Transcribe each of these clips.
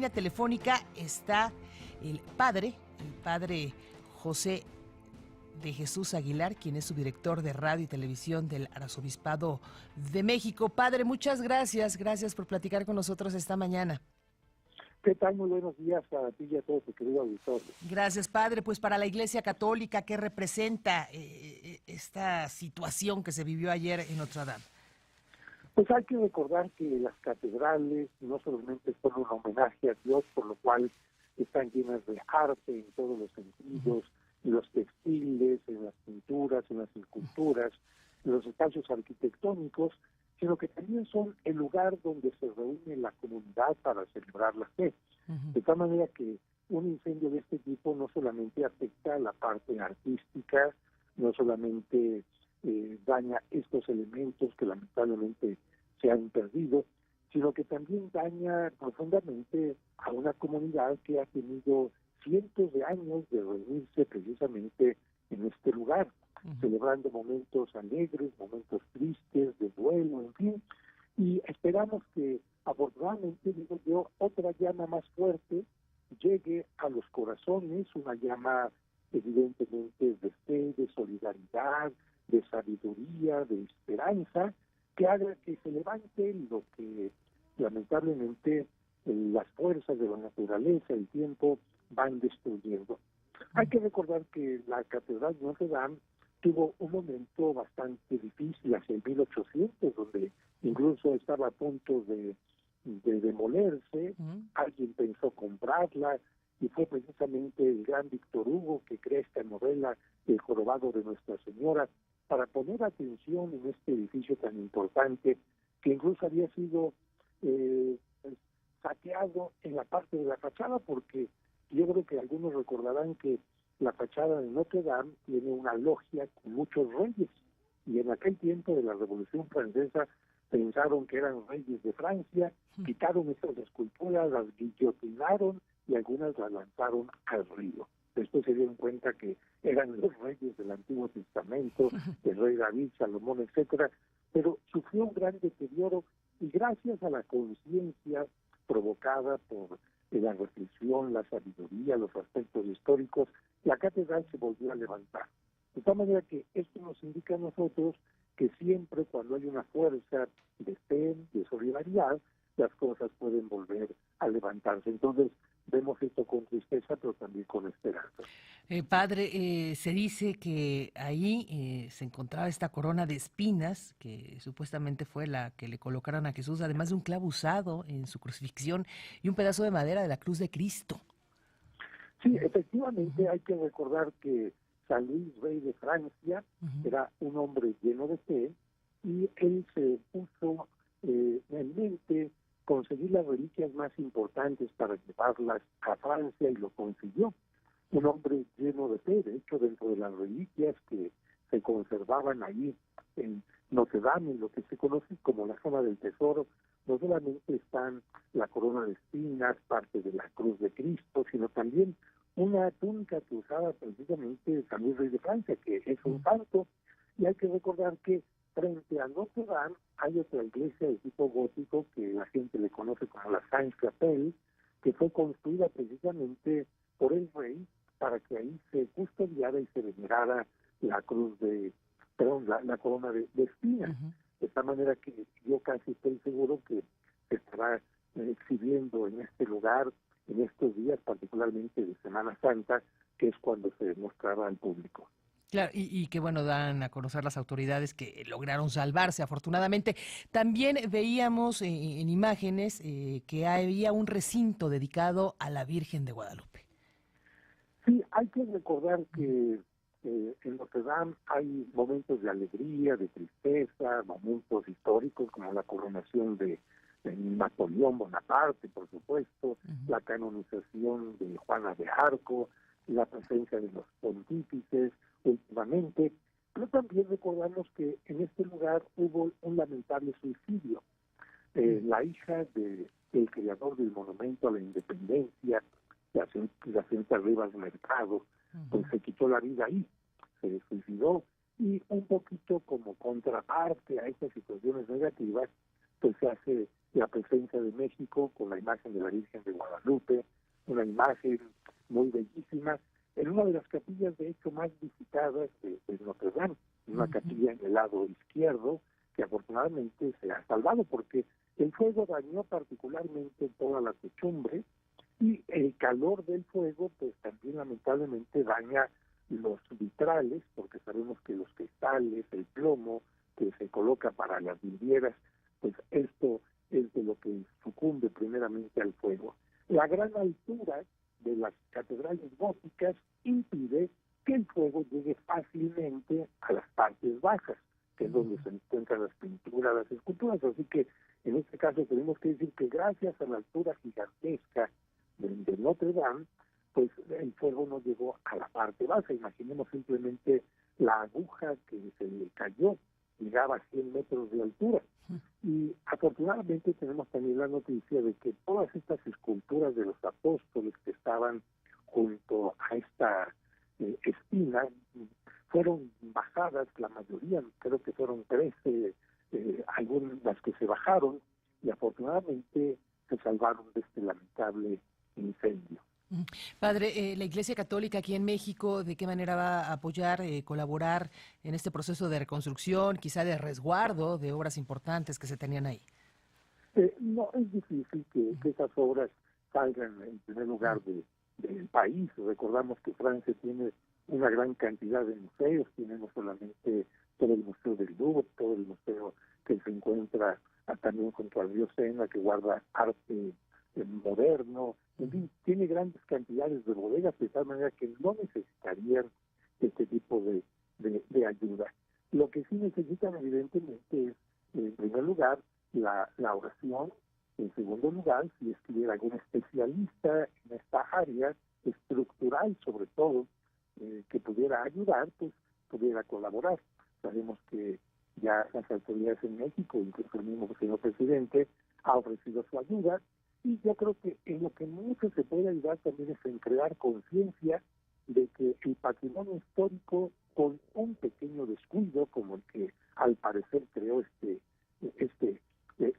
línea telefónica está el padre José de Jesús Aguilar, quien es subdirector de Radio y Televisión del Arzobispado de México. Padre, muchas gracias. Gracias por platicar con nosotros esta mañana. ¿Qué tal? Muy buenos días a ti y a todo tu querido auditorio. Gracias, padre. Pues para la Iglesia Católica, ¿qué representa esta situación que se vivió ayer en Notre Dame? Pues hay que recordar que las catedrales no solamente son un homenaje a Dios, por lo cual están llenas de arte en todos los sentidos, en los textiles, en las pinturas, en las esculturas, en los espacios arquitectónicos, sino que también son el lugar donde se reúne la comunidad para celebrar la fe. De tal manera que un incendio de este tipo no solamente afecta a la parte artística, no solamente daña estos elementos que lamentablemente se han perdido, sino que también daña profundamente a una comunidad que ha tenido cientos de años de reunirse precisamente en este lugar, celebrando momentos alegres, momentos tristes, de duelo, en fin, y esperamos que afortunadamente, digo yo, otra llama más fuerte llegue a los corazones, una llama evidentemente de fe, de solidaridad, de sabiduría, de esperanza, que haga que se levante lo que lamentablemente las fuerzas de la naturaleza, el tiempo, van destruyendo. Hay que recordar que la Catedral de Notre Dame tuvo un momento bastante difícil hacia el 1800, donde incluso estaba a punto de demolerse. Alguien pensó comprarla, y fue precisamente el gran Víctor Hugo que crea esta novela, El jorobado de Nuestra Señora, para poner atención en este edificio tan importante, que incluso había sido saqueado en la parte de la fachada, porque yo creo que algunos recordarán que la fachada de Notre Dame tiene una logia con muchos reyes, y en aquel tiempo de la Revolución Francesa pensaron que eran reyes de Francia, quitaron estas esculturas, las guillotinaron y algunas las lanzaron al río. Después se dieron cuenta que eran los reyes del Antiguo Testamento, el rey David, Salomón, etcétera, pero sufrió un gran deterioro, y gracias a la conciencia provocada por la reflexión, la sabiduría, los aspectos históricos, la catedral se volvió a levantar. De tal manera que esto nos indica a nosotros que siempre cuando hay una fuerza de fe, de solidaridad, las cosas pueden volver a levantarse. Entonces, vemos esto con tristeza, pero también con esperanza. Padre, se dice que ahí se encontraba esta corona de espinas, que supuestamente fue la que le colocaron a Jesús, además de un clavo usado en su crucifixión y un pedazo de madera de la cruz de Cristo. Sí, efectivamente hay que recordar que San Luis, rey de Francia, era un hombre lleno de fe, y él se puso en mente conseguir las reliquias más importantes para llevarlas a Francia, y lo consiguió. Un hombre lleno de fe. De hecho, dentro de las reliquias que se conservaban ahí en Notre Dame, en lo que se conoce como la zona del tesoro, no solamente están la corona de espinas, parte de la cruz de Cristo, sino también una túnica que usaba precisamente San Luis, rey de Francia, que es un santo. Y hay que recordar que frente a Notre Dame hay otra iglesia de tipo gótico que la gente le conoce como la Sainte-Chapelle, que fue construida precisamente por el rey para que ahí se custodiara y se venerara la cruz de, la corona de espinas. De esta manera que yo casi estoy seguro que se estará exhibiendo en este lugar en estos días, particularmente de Semana Santa, que es cuando se demostrará al público. Claro, y que bueno, dan a conocer las autoridades que lograron salvarse, afortunadamente. También veíamos en imágenes que había un recinto dedicado a la Virgen de Guadalupe. Sí, hay que recordar que en Notre Dame hay momentos de alegría, de tristeza, momentos históricos como la coronación de Napoleón Bonaparte, por supuesto, la canonización de Juana de Arco, la presencia de los pontífices últimamente, pero también recordamos que en este lugar hubo un lamentable suicidio. La hija del creador del Monumento a la Independencia, la señorita Rivas Mercado, pues se quitó la vida ahí, se suicidó, y un poquito como contraparte a estas situaciones negativas, pues se hace la presencia de México con la imagen de la Virgen de Guadalupe, una imagen muy bellísima, en una de las capillas de hecho más visitadas de Notre Dame, una capilla en el lado izquierdo, que afortunadamente se ha salvado porque el fuego dañó particularmente toda la techumbre, y el calor del fuego pues también lamentablemente daña los vitrales, porque sabemos que los cristales, el plomo que se coloca para las vidrieras, pues esto es de lo que sucumbe primeramente al fuego. La gran altura de las catedrales góticas impide que el fuego llegue fácilmente a las partes bajas, que es donde se encuentran las pinturas, las esculturas. Así que en este caso tenemos que decir que gracias a la altura gigantesca de Notre Dame, pues el fuego no llegó a la parte baja. Imaginemos simplemente la aguja que se le cayó, llegaba a 100 metros de altura. Y afortunadamente tenemos también la noticia de que todas estas esculturas de los apóstoles que estaban junto a esta espina fueron bajadas, la mayoría, creo que fueron 13, algunas las que se bajaron, y afortunadamente se salvaron de este lamentable incendio. Padre, la Iglesia Católica aquí en México, ¿de qué manera va a apoyar, colaborar en este proceso de reconstrucción, quizá de resguardo de obras importantes que se tenían ahí? No, es difícil que esas obras salgan en primer lugar del país. Recordamos que Francia tiene una gran cantidad de museos, tiene no solamente todo el Museo del Louvre, todo el museo que se encuentra también junto al río Sena, que guarda arte moderno, en fin, tiene grandes cantidades de bodegas, de tal manera que no necesitarían este tipo de ayuda. Lo que sí necesitan evidentemente es, en primer lugar, la oración. En segundo lugar, si es que hubiera algún especialista en esta área estructural, sobre todo, que pudiera ayudar, pues pudiera colaborar. Sabemos que ya las autoridades en México, incluso el mismo señor presidente, ha ofrecido su ayuda, y yo creo que en lo que mucho se puede ayudar también es en crear conciencia de que el patrimonio histórico, con un pequeño descuido, como el que al parecer creó este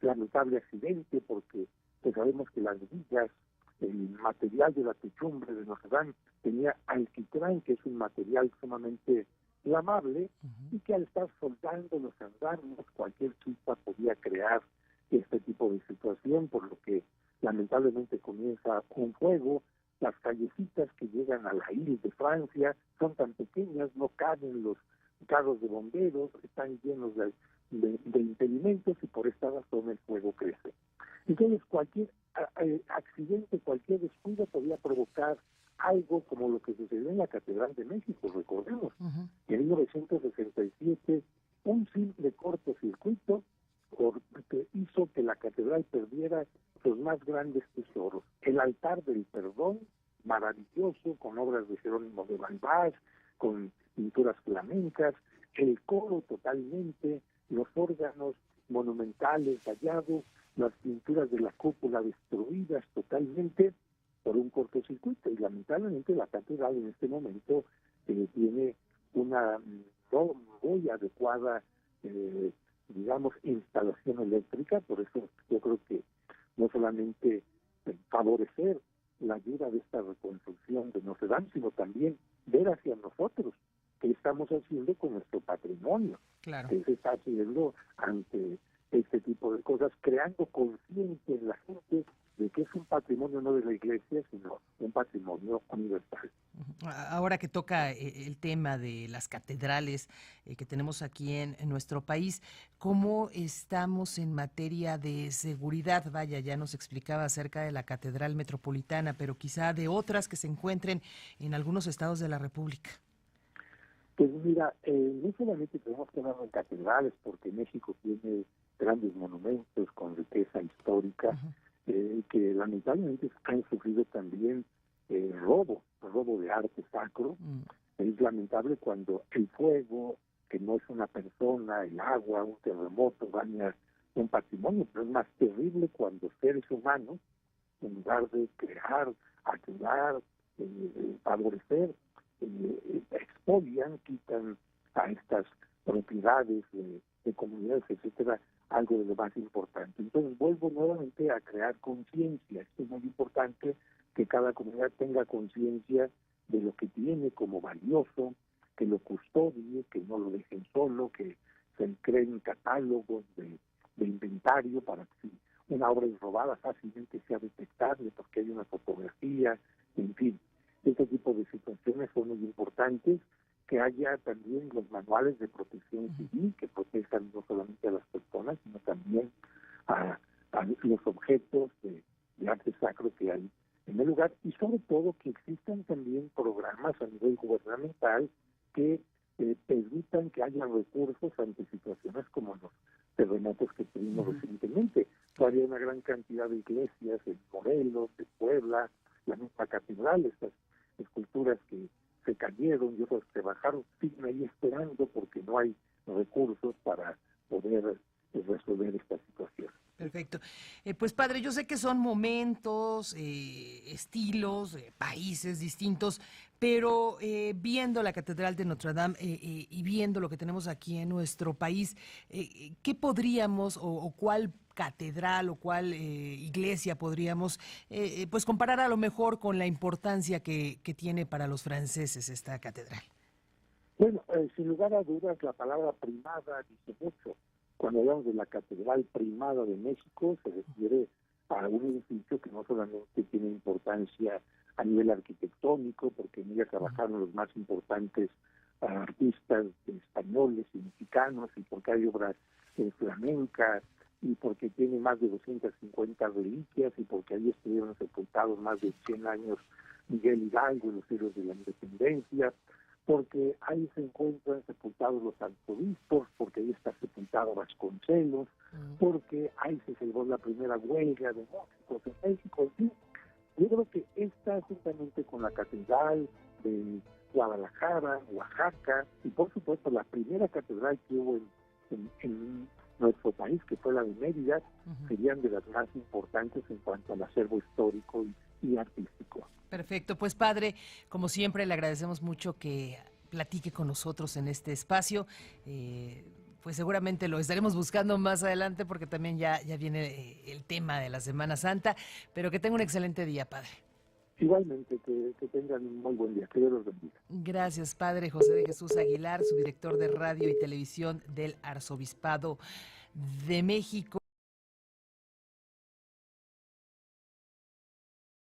lamentable accidente, porque pues sabemos que las vigas, el material de la techumbre de Notre Dame tenía alquitrán, que es un material sumamente flamable, y que al estar soldando los andamios, cualquier chispa podía crear este tipo de situación, por lo que lamentablemente comienza un fuego. Las callecitas que llegan a la isla de Francia son tan pequeñas, no caben los carros de bomberos, están llenos de impedimentos, y por esta razón el fuego crece. Entonces cualquier accidente, cualquier descuido podía provocar algo como lo que sucedió en la Catedral de México. Recordemos, en 1967 un simple cortocircuito que hizo que la catedral perdiera sus más grandes tesoros. El altar del perdón, maravilloso, con obras de Jerónimo de Balbás, con pinturas flamencas, el coro totalmente, los órganos monumentales dañados, las pinturas de la cúpula destruidas totalmente por un cortocircuito. Y lamentablemente la catedral en este momento tiene una no muy adecuada digamos, instalación eléctrica. Por eso yo creo que no solamente favorecer la ayuda de esta reconstrucción de Notre Dame, sino también ver hacia nosotros qué estamos haciendo con nuestro patrimonio, qué se está haciendo ante este tipo de cosas, creando conciencia en la gente de que es un patrimonio no de la Iglesia, sino un patrimonio universal. Ahora que toca el tema de las catedrales que tenemos aquí en nuestro país, ¿cómo estamos en materia de seguridad? Vaya, ya nos explicaba acerca de la Catedral Metropolitana, pero quizá de otras que se encuentren en algunos estados de la República. Pues mira, no solamente tenemos que hablar de catedrales, porque México tiene grandes monumentos con riqueza histórica, que lamentablemente han sufrido también robo de arte sacro. Es lamentable cuando el fuego, que no es una persona, el agua, un terremoto, daña un patrimonio, pero es más terrible cuando seres humanos, en lugar de crear, ayudar, favorecer, expolian, quitan a estas propiedades de comunidades, etcétera, algo de lo más importante. Entonces vuelvo nuevamente a crear conciencia. Esto es muy importante, que cada comunidad tenga conciencia de lo que tiene como valioso, que lo custodie, que no lo dejen solo, que se creen catálogos de inventario para que si una obra es robada fácilmente sea detectable porque hay una fotografía, en fin. Este tipo de situaciones son muy importantes, que haya también los manuales de protección civil que protejan no solamente a las personas, sino también a los objetos de arte sacro que hay en el lugar, y sobre todo que existan también programas a nivel gubernamental que permitan que haya recursos ante situaciones como los terremotos que tuvimos recientemente. Había una gran cantidad de iglesias en Morelos, en Puebla, la misma catedral, estas esculturas que se cayeron y otras que bajaron, siguen ahí esperando porque no hay recursos para poder resolver esta situación. Perfecto. Pues padre, yo sé que son momentos, estilos, países distintos, pero viendo la Catedral de Notre Dame y viendo lo que tenemos aquí en nuestro país, ¿qué podríamos o cuál catedral o cuál iglesia podríamos pues comparar a lo mejor con la importancia que tiene para los franceses esta catedral? Bueno, sin lugar a dudas, la palabra primada dice mucho. Cuando hablamos de la Catedral Primada de México, se refiere a un edificio que no solamente tiene importancia a nivel arquitectónico, porque en ella trabajaron los más importantes artistas españoles y mexicanos, y porque hay obras flamencas, y porque tiene más de 250 reliquias, y porque ahí estuvieron sepultados más de 100 años Miguel Hidalgo y los héroes de la independencia, porque ahí se encuentran sepultados los arzobispos, porque ahí está sepultado Vasconcelos, porque ahí se celebró la primera huelga de músicos en México. En fin, yo creo que esta, juntamente con la catedral de Guadalajara, Oaxaca, y por supuesto la primera catedral que hubo en nuestro país, que fue la de Mérida, serían de las más importantes en cuanto al acervo histórico y artístico. Perfecto, pues padre, como siempre le agradecemos mucho que platique con nosotros en este espacio. Pues seguramente lo estaremos buscando más adelante porque también ya viene el tema de la Semana Santa, pero que tenga un excelente día, padre. Igualmente, que tengan un muy buen día, que Dios los bendiga. Gracias, padre José de Jesús Aguilar, subdirector de Radio y Televisión del Arzobispado de México.